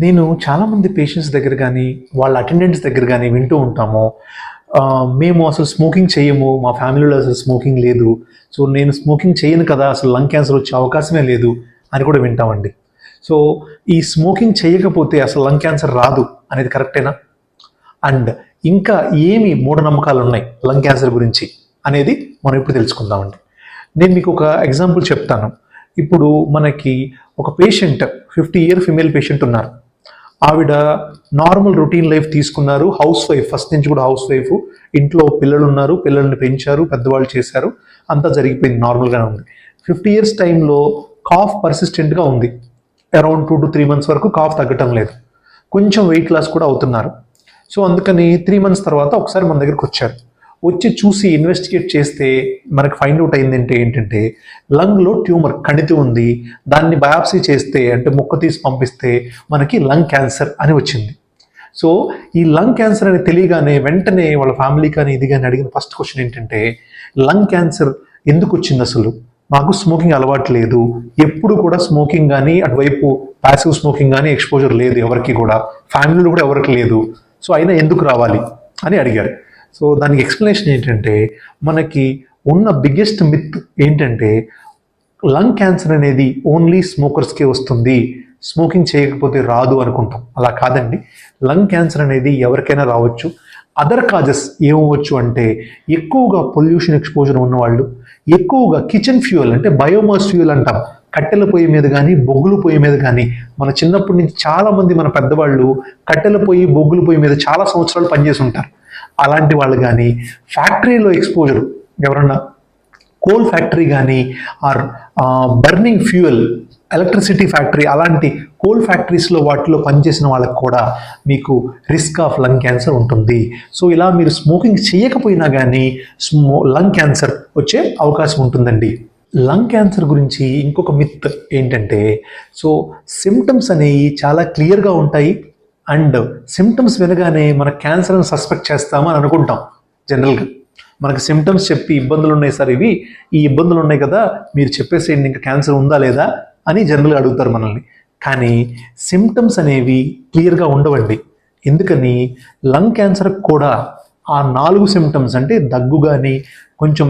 నేను చాలామంది పేషెంట్స్ దగ్గర కానీ వాళ్ళ అటెండెంట్స్ దగ్గర కానీ వింటూ ఉంటాము. మేము అసలు స్మోకింగ్ చేయము, మా ఫ్యామిలీలో అసలు స్మోకింగ్ లేదు, సో నేను స్మోకింగ్ చేయను కదా, అసలు లంగ్ క్యాన్సర్ వచ్చే అవకాశమే లేదు అని కూడా వింటామండి. సో ఈ స్మోకింగ్ చేయకపోతే అసలు లంగ్ క్యాన్సర్ రాదు అనేది కరెక్టేనా? అండ్ ఇంకా ఏమి మూఢనమ్మకాలు ఉన్నాయి లంగ్ క్యాన్సర్ గురించి అనేది మనం ఇప్పుడు తెలుసుకుందామండి. నేను మీకు ఒక ఎగ్జాంపుల్ చెప్తాను. ఇప్పుడు మనకి ఒక పేషెంట్ 50 ఇయర్ ఫిమేల్ పేషెంట్ ఉన్నారు. ఆవిడ నార్మల్ రొటీన్ లైఫ్ తీసుకున్నారు, హౌస్ వైఫ్, ఫస్ట్ నుంచి కూడా హౌస్ వైఫ్, ఇంట్లో పిల్లలు ఉన్నారు, పిల్లల్ని పెంచారు, పెద్దవాళ్ళు చేశారు, అంతా జరిగిపోయింది, నార్మల్గానే ఉంది. 50 ఇయర్స్ టైంలో కాఫ్ పర్సిస్టెంట్గా ఉంది. అరౌండ్ 2 to 3 months వరకు కాఫ్ తగ్గటం లేదు, కొంచెం వెయిట్ లాస్ కూడా అవుతున్నారు. సో అందుకని 3 months తర్వాత ఒకసారి మన దగ్గరికి వచ్చారు. వచ్చి చూసి ఇన్వెస్టిగేట్ చేస్తే మనకు ఫైండ్ అవుట్ అయింది ఏంటంటే లంగ్లో ట్యూమర్ కణితి ఉంది. దాన్ని బయాప్సీ చేస్తే, అంటే ముక్క తీసి పంపిస్తే మనకి లంగ్ క్యాన్సర్ అని వచ్చింది. సో ఈ లంగ్ క్యాన్సర్ అని తెలియగానే వెంటనే వాళ్ళ ఫ్యామిలీ కానీ ఇది కానీ అడిగిన ఫస్ట్ క్వశ్చన్ ఏంటంటే, లంగ్ క్యాన్సర్ ఎందుకు వచ్చింది అసలు? మాకు స్మోకింగ్ అలవాటు లేదు, ఎప్పుడు కూడా స్మోకింగ్ కానీ అటువైపు ప్యాసివ్ స్మోకింగ్ కానీ ఎక్స్పోజర్ లేదు ఎవరికి కూడా, ఫ్యామిలీలో కూడా ఎవరికి లేదు, సో అయినా ఎందుకు రావాలి అని అడిగారు. సో దానికి ఎక్స్ప్లెనేషన్ ఏంటంటే, మనకి ఉన్న బిగ్గెస్ట్ మిత్ ఏంటంటే లంగ్ క్యాన్సర్ అనేది ఓన్లీ స్మోకర్స్కే వస్తుంది, స్మోకింగ్ చేయకపోతే రాదు అనుకుంటాం. అలా కాదండి, లంగ్ క్యాన్సర్ అనేది ఎవరికైనా రావచ్చు. అదర్ కాజెస్ ఏమవచ్చు అంటే, ఎక్కువగా పొల్యూషన్ ఎక్స్పోజర్ ఉన్నవాళ్ళు, ఎక్కువగా కిచెన్ ఫ్యూయల్ అంటే బయోమాస్ ఫ్యూయల్ అంటాం, కట్టెల పొయ్యి మీద కానీ బొగ్గుల పొయ్యి మీద కానీ, మన చిన్నప్పటి నుంచి చాలామంది మన పెద్దవాళ్ళు కట్టెల పొయ్యి బొగ్గుల పొయ్యి మీద చాలా సంవత్సరాలు పనిచేసి ఉంటారు. అలాంటి వాళ్ళు కానీ, ఫ్యాక్టరీలో ఎక్స్పోజర్, ఎవరన్నా కోల్ ఫ్యాక్టరీ కానీ or burning fuel, electricity factory, అలాంటి కోల్ ఫ్యాక్టరీస్లో వాటిలో పనిచేసిన వాళ్ళకి కూడా మీకు రిస్క్ ఆఫ్ లంగ్ క్యాన్సర్ ఉంటుంది. సో ఇలా మీరు స్మోకింగ్ చేయకపోయినా కానీ లంగ్ క్యాన్సర్ వచ్చే అవకాశం ఉంటుందండి. లంగ్ క్యాన్సర్ గురించి ఇంకొక మిత్ ఏంటంటే, సో సిమ్టమ్స్ అనేవి చాలా క్లియర్గా ఉంటాయి, అండ్ సిమ్టమ్స్ వినగానే మన క్యాన్సర్ అని సస్పెక్ట్ చేస్తామని అనుకుంటాం. జనరల్గా మనకు సిమ్టమ్స్ చెప్పి ఇబ్బందులు ఉన్నాయి సార్, ఈ ఇబ్బందులు ఉన్నాయి కదా, మీరు చెప్పేసేయండి ఇంకా క్యాన్సర్ ఉందా లేదా అని జనరల్గా అడుగుతారు మనల్ని. కానీ సిమ్టమ్స్ అనేవి క్లియర్గా ఉండవండి. ఎందుకని, లంగ్ క్యాన్సర్ కూడా ఆ 4 సిమ్టమ్స్ అంటే దగ్గు కానీ, కొంచెం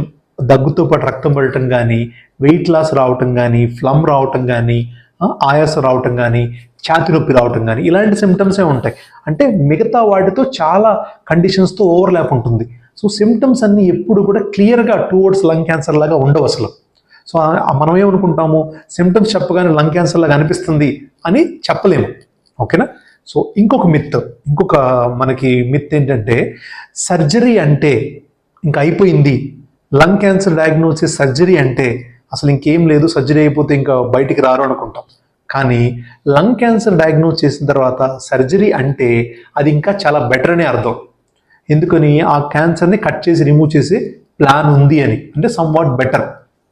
దగ్గుతో పాటు రక్తం పడటం కానీ, వెయిట్ లాస్ రావటం కానీ, ఫ్లమ్ రావటం కానీ, ఆయాసం రావటం కానీ, ఛాతి నొప్పి రావటం కానీ, ఇలాంటి సిమ్టమ్సే ఉంటాయి. అంటే మిగతా వాటితో చాలా కండిషన్స్తో ఓవర్లాప్ ఉంటుంది. సో సిమ్టమ్స్ అన్నీ ఎప్పుడు కూడా క్లియర్గా టువర్డ్స్ లంగ్ క్యాన్సర్ లాగా ఉండవు అసలు. సో మనం ఏమనుకుంటాము, సిమ్టమ్స్ చెప్పగానే లంగ్ క్యాన్సర్ లాగా అనిపిస్తుంది అని చెప్పలేము. ఓకేనా? సో ఇంకొక మనకి మిత్ ఏంటంటే, సర్జరీ అంటే ఇంకా అయిపోయింది, లంగ్ క్యాన్సర్ డయాగ్నోసిస్ సర్జరీ అంటే అసలు ఇంకేం లేదు, సర్జరీ అయిపోతే ఇంకా బయటికి రారు అనుకుంటాం. కానీ లంగ్ క్యాన్సర్ డయాగ్నోస్ చేసిన తర్వాత సర్జరీ అంటే అది ఇంకా చాలా బెటర్ అనే అర్థం. ఎందుకని, ఆ క్యాన్సర్ని కట్ చేసి రిమూవ్ చేసే ప్లాన్ ఉంది అని, అంటే somewhat better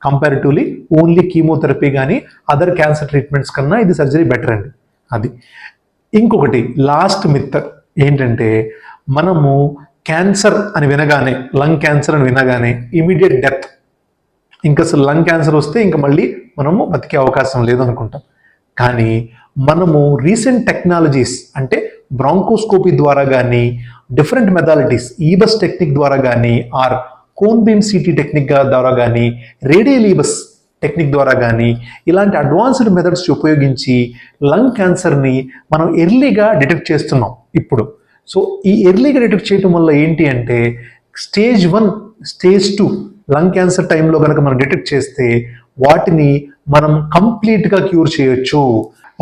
comparatively only chemotherapy కానీ అదర్ క్యాన్సర్ ట్రీట్మెంట్స్ కన్నా ఇది సర్జరీ బెటర్ అండి. అది ఇంకొకటి లాస్ట్ మిత్ ఏంటంటే, మనము క్యాన్సర్ అని వినగానే, లంగ్ క్యాన్సర్ అని వినగానే ఇమీడియట్ డెత్, ఇంకా అసలు లంగ్ క్యాన్సర్ వస్తే ఇంకా మళ్ళీ మనము బతికే అవకాశం లేదు అనుకుంటాం. కానీ మనము రీసెంట్ టెక్నాలజీస్ అంటే బ్రాంకోస్కోపీ ద్వారా కానీ, డిఫరెంట్ మెథాలిటీస్, ఈబస్ టెక్నిక్ ద్వారా కానీ, or cone beam CT technique ద్వారా కానీ, రేడియల్ ఈబస్ టెక్నిక్ ద్వారా కానీ, ఇలాంటి అడ్వాన్స్డ్ మెథడ్స్ ఉపయోగించి లంగ్ క్యాన్సర్ని మనం ఎర్లీగా డిటెక్ట్ చేస్తున్నాం ఇప్పుడు. సో ఈ ఎర్లీగా డిటెక్ట్ చేయడం వల్ల ఏంటి అంటే, స్టేజ్ 1, స్టేజ్ 2 లంగ్ క్యాన్సర్ టైంలో కనుక మనం డిటెక్ట్ చేస్తే వాటిని మనం కంప్లీట్గా క్యూర్ చేయొచ్చు.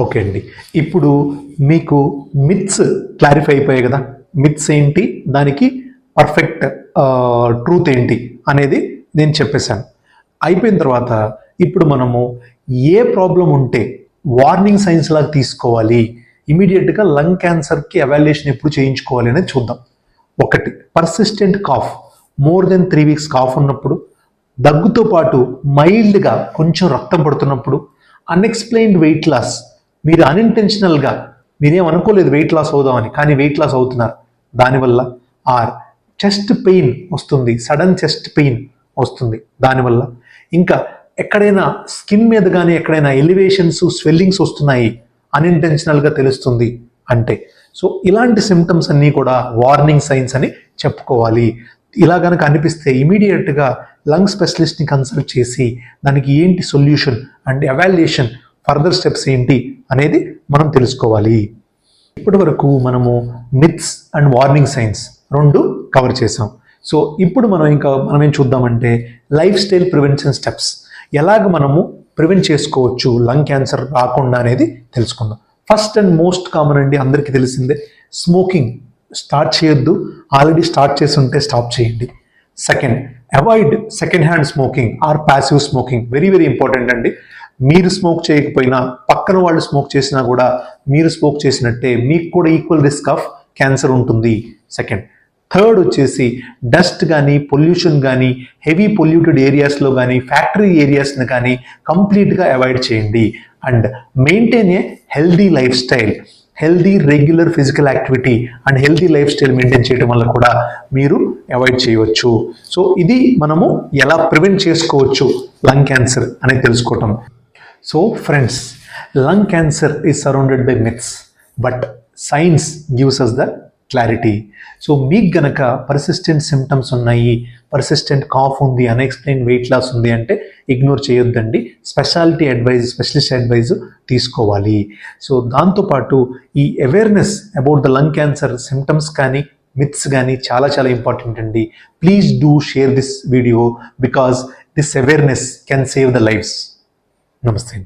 ఓకే అండి, ఇప్పుడు మీకు మిత్స్ క్లారిఫై అయిపోయాయి కదా. మిత్స్ ఏంటి, దానికి పర్ఫెక్ట్ ట్రూత్ ఏంటి అనేది నేను చెప్పేశాను. అయిపోయిన తర్వాత ఇప్పుడు మనము ఏ ప్రాబ్లం ఉంటే వార్నింగ్ సైన్స్ లాగా తీసుకోవాలి, ఇమీడియట్గా లంగ్ క్యాన్సర్కి ఎవాల్యుయేషన్ ఎప్పుడు చేయించుకోవాలి అనేది చూద్దాం. ఒకటి, persistent cough, more than 3 weeks cough ఉన్నప్పుడు, దగ్గుతో పాటు మైల్డ్గా కొంచెం రక్తం పడుతున్నప్పుడు, అన్ఎక్స్ప్లెయిన్డ్ వెయిట్ లాస్, మీరు అన్ఇంటెన్షనల్గా మీరేం అనుకోలేదు వెయిట్ లాస్ అవుదామని, కానీ వెయిట్ లాస్ అవుతున్నారు దానివల్ల, ఆర్ చెస్ట్ పెయిన్ వస్తుంది, సడన్ చెస్ట్ పెయిన్ వస్తుంది దానివల్ల, ఇంకా ఎక్కడైనా స్కిన్ మీద కానీ ఎక్కడైనా ఎలివేషన్స్, స్వెల్లింగ్స్ వస్తున్నాయి అన్ఇంటెన్షనల్గా తెలుస్తుంది అంటే. సో ఇలాంటి సిమ్టమ్స్ అన్నీ కూడా వార్నింగ్ సైన్స్ అని చెప్పుకోవాలి. ఇలా కనుక అనిపిస్తే ఇమీడియట్గా లంగ్ స్పెషలిస్ట్ని కన్సల్ట్ చేసి దానికి ఏంటి solution and evaluation, further steps ఏంటి అనేది మనం తెలుసుకోవాలి. ఇప్పటి వరకు మనము మిత్స్ అండ్ వార్నింగ్ సైన్స్ రెండు కవర్ చేసాం. సో ఇప్పుడు మనం ఏం చూద్దామంటే లైఫ్ స్టైల్ ప్రివెన్షన్ స్టెప్స్, ఎలాగ మనము ప్రివెంట్ చేసుకోవచ్చు లంగ్ క్యాన్సర్ రాకుండా అనేది తెలుసుకుందాం. ఫస్ట్ అండ్ మోస్ట్ కామన్ అండి, అందరికీ తెలిసిందే, స్మోకింగ్ స్టార్ట్ చేయొద్దు. ఆల్రెడీ స్టార్ట్ చేసి ఉంటే స్టాప్ చేయండి. Second, avoid second hand smoking or passive smoking. Very very important అండి. మీరు స్మోక్ చేయకపోయినా పక్కన వాళ్ళు స్మోక్ చేసినా కూడా మీరు స్మోక్ చేసినట్టే మీకు కూడా ఈక్వల్ రిస్క్ ఆఫ్ క్యాన్సర్ ఉంటుంది. సెకండ్. థర్డ్ వచ్చేసి డస్ట్ కానీ పొల్యూషన్ కానీ హెవీ పొల్యూటెడ్ ఏరియాస్లో కానీ ఫ్యాక్టరీ ఏరియాస్ని కానీ కంప్లీట్గా అవాయిడ్ చేయండి. And maintain a healthy life style. Healthy regular physical activity and healthy life style maintain చేయడం వల్ల కూడా మీరు అవాయిడ్ చేయవచ్చు. సో ఇది మనము ఎలా ప్రివెంట్ చేసుకోవచ్చు లంగ్ క్యాన్సర్ అనేది తెలుసుకోవటం. So friends, lung cancer is surrounded by myths, but science gives us the clarity. So మీకు గనక పర్సిస్టెంట్ సిమ్టమ్స్ ఉన్నాయి, పర్సిస్టెంట్ కాఫ్ ఉంది, అన్ఎక్స్ప్లెయిన్ వెయిట్ లాస్ ఉంది అంటే ఇగ్నోర్ చేయొద్దండి. స్పెషలిస్ట్ అడ్వైజ్ తీసుకోవాలి. సో దాంతోపాటు ఈ awareness about the lung cancer symptoms కానీ మిత్స్ కానీ చాలా చాలా ఇంపార్టెంట్ అండి. Please do share this video because this awareness can save the lives. నమస్తే.